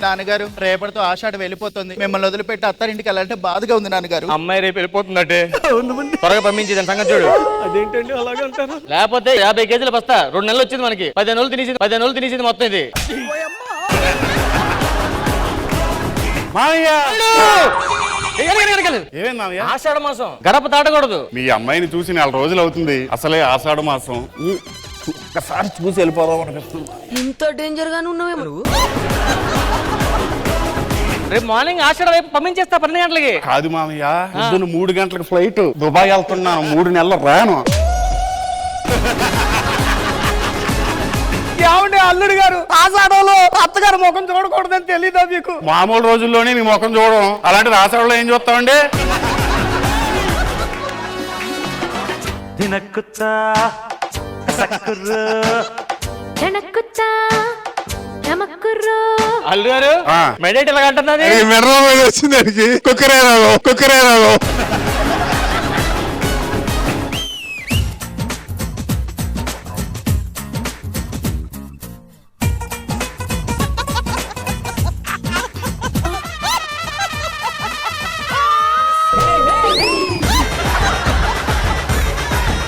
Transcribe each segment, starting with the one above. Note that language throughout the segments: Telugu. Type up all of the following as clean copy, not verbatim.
నాన్నగారు రేపటితో ఆషాఢం వెళ్ళిపోతుంది. మిమ్మల్ని వదిలిపెట్టి అత్తారింటికి వెళ్ళాలంటే బాధగా ఉంది నాన్నగారు. అమ్మాయి రేపు వెళ్ళిపోతుందంటే త్వరగా పంపించి దాని సంగతి చూడు. అదేంటండి అలాగే అంటారు? లేకపోతే 50 కేజీలు బస్తా 2 నెలలు వచ్చింది మనకి. 15 రోజులు తినేసింది మొత్తం ఇది. ఆషాఢ మాసం గడప దాటకూడదు. మీ అమ్మాయిని చూసి 4 రోజులు అవుతుంది. అసలే ఆషాఢ మాసం. ఒక్కసారి చూసి వెళ్ళిపోదాం అనిపిస్తుంది. ఇంత డేంజర్ గానే ఉన్నావేమో నువ్వు. రేపు మార్నింగ్ ఆషాఢ వైపు పంపించేస్తా 12 గంటలకి. కాదు మామయ్య, పొద్దున్న 3 గంటలకు ఫ్లైట్. దుబాయ్ వెళ్తున్నాను, 3 నెలలు రాను. ఏమండి అల్లుడు గారు, ఆషాఢంలో అత్తగారు ముఖం చూడకూడదని తెలీదా మీకు? మామూలు రోజుల్లోనే మీ ముఖం చూడడం, అలాంటిది ఆషాఢంలో ఏం చూస్తామండి? అల్లు గారు మెడేట్ ఇలా అంటున్నది. వచ్చింది కుక్కరే రావు.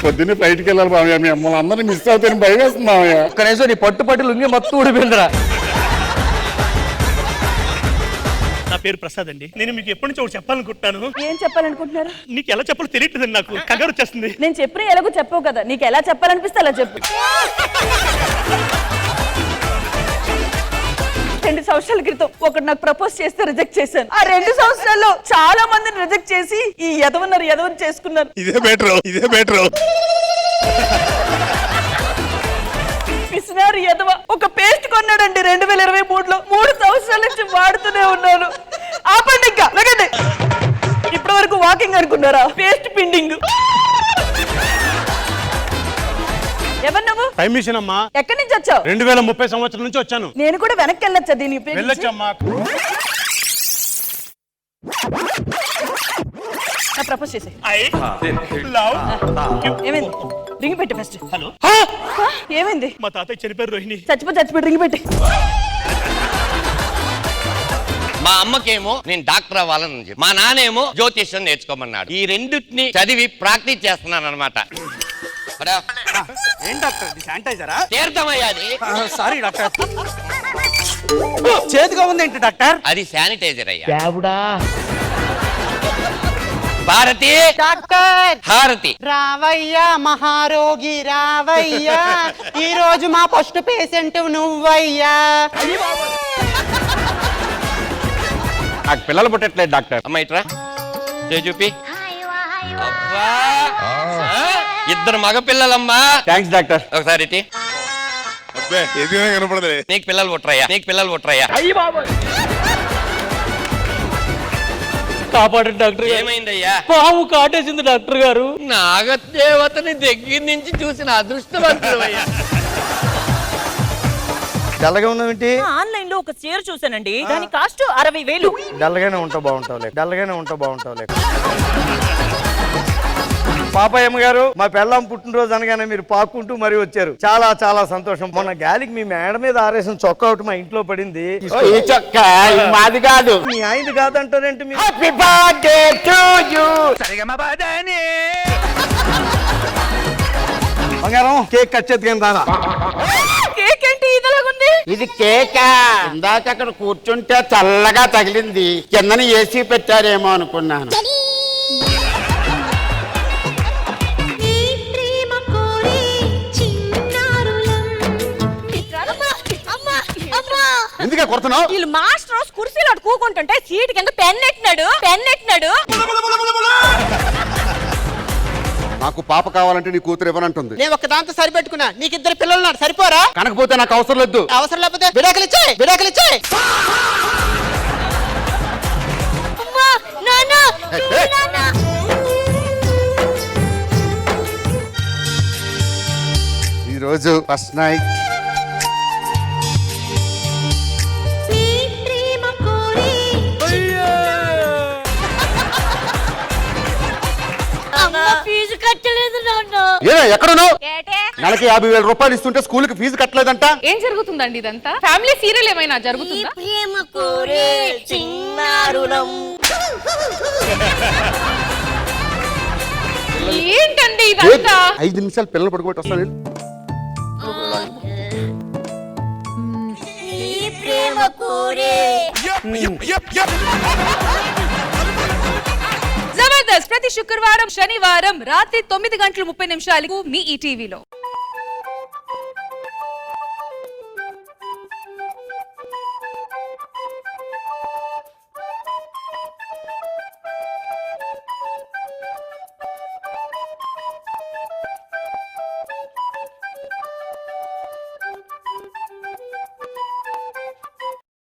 పొద్దున్నే ఫ్లైట్కి వెళ్ళాలి మామయ్య. మీ అమ్మని అందరినీ మిస్ అవుతాను, భయం వేస్తుంది మామయ్య. కనీసం నీ పట్టు లుంగి మొత్తం ఊడిపోయిందిరా. నా పేరు ప్రసాద్ అండి. నేను మీకు ఎప్పటి నుంచి ఒకటి చెప్పాలనుకుంటున్నాను. ఏం చెప్పాలనుకుంటున్నారు? నీకు ఎలా చెప్పాలో తెలియట్లేదండి, నాకు కంగారు వచ్చేస్తుంది. నేను చెప్పిన ఎలాగో చెప్పవు కదా, నీకు ఎలా చెప్పాలనిపిస్తే అలా చెప్పు. 2 సంవత్సరాల క్రితం ఒకటి నాకు ప్రపోజ్ చేస్తే రిజెక్ట్ చేశాను. ఆ 2 సంవత్సరాల్లో చాలా మందిని రిజెక్ట్ చేసి ఈ ఎదవని చేసుకున్నాను. ఇదే బెటర్. పిసినారి ఎదవ ఒక పేస్ట్ కొన్నాడండి 2023లో. 3 సంవత్సరాల నుంచి వాడుతూనే ఉన్నాను. ఆపండి ఇంకా లగండి. ఇప్పటి వరకు వాకింగ్ అనుకున్నారా? పేస్ట్ పిండింగ్. ఎవరు నువ్వు? టైం మిషన్ అమ్మా. ఎక్కడి నుంచి వచ్చావు? 2030 సంవత్సరం నుంచి వచ్చాను. నేను కూడా వెనక్కి వెళ్ళొచ్చా దీని వెళ్ళొచ్చమ్మా. ప్రపోజ్ చేసే. ఏమైంది? రింగ్ పెట్టి ఫస్ట్. హలో, ఏమైంది? మా తాతయ్య చనిపోయారు రోహిణి. చచ్చిపోయి రింగ్ పెట్టి. మా అమ్మకేమో నేను డాక్టర్ అవ్వాలని చెప్పి, మా నాన్నేమో జ్యోతిష్యం నేర్చుకోమన్నాడు. ఈ రెండింటిని చదివి ప్రాక్టీస్ చేస్తున్నాను అనమాట. ఏం డాక్టర్, శానిటైజరా? తీర్థమయ్యాది. Sorry doctor. చేతిగా ఉంది ఏంటి డాక్టర్? అది శానిటైజర్ అయ్యా. భారతి డాక్టర్ హారతి రావయ్యా, మహారోగి రావయ్యా, ఈ రోజు మా ఫస్ట్ పేషెంట్ నువ్వయ్యా. నాకు పిల్లలు పుట్టట్లేదు డాక్టర్. అమ్మ ఇట్రా, చూపి. అబ్బా, 2 మగ పిల్లలమ్మా. Thanks doctor. ఒకసారి ఇటీ. నీకు పిల్లలు పుట్టరయ్యా. కాపాడండి డాక్టర్. ఏమైందయ్యా? పాము కాటేసింది డాక్టర్ గారు. నాగదేవతని దగ్గర నుంచి చూసిన అదృష్టవంతుడు అయ్యా. డల్గా ఉన్నావేంటి? ఆన్లైన్ లో ఒక చీర చూసానండి, దాని కాస్ట్ 60,000. డల్గానే ఉంటావు బాగుంటావులే. పాపయ్యమ్మ గారు, మా పెళ్ళాం పుట్టినరోజు అనగానే మీరు పాక్కుంటూ మరీ వచ్చారు. చాలా చాలా సంతోషం. మొన్న గాలికి మీ మేడ మీద ఆరేసిన చొక్కా ఒకటి మా ఇంట్లో పడింది. ఈ చొక్కా మాది కాదు. మీ ఆయనది కాదంటారేంటి మీరు? Happy birthday to you. బంగారం, కేక్ కట్ చేద్దాం దాదా. కేక్ ఏంటి ఇదలాగుంది? ఇది కేకా. ఇందాక అక్కడ కూర్చుంటే చల్లగా తగిలింది, కిందని ఏసీ పెట్టారేమో అనుకున్నాను. ఎందుకే కొడుతున్నావు? వీళ్ళు మాస్టర్ కుర్చీలో కూకుంటుంటే సీట్ కింద పెన్ ఎట్టినాడు. నాకు పాప కావాలంటే నీ కూతురు ఇవ్వనంటుంది. నేను ఒక్కదాంతో సరిపెట్టుకున్నా, నీకు 2 పిల్లలు ఉన్నారు, సరిపోరా? కనకపోతే నాకు అవసరం లేదు. అవసరం లేకపోతే విడాకులు ఇచ్చే. ఈరోజు ఫస్ట్ నైట్. ఫీజు కట్టలేదు నాన్న. ఎక్కడున్నావు? నెలకి 50,000 రూపాయలు ఇస్తుంటే స్కూల్ కి ఫీజు కట్టలేదంట. ఏం జరుగుతుందండి ఇదంతా? ఫ్యామిలీ సీరియల్ ఏమైనా జరుగుతుందా? ఏంటండి ఇదంతా? 5 నిమిషాలు పిల్లలు పడుకోబెట్టి వస్తాను. జబర్దస్త్ ప్రతి శుక్రవారం శనివారం రాత్రి 9:30 మీ ఈటీవీలో.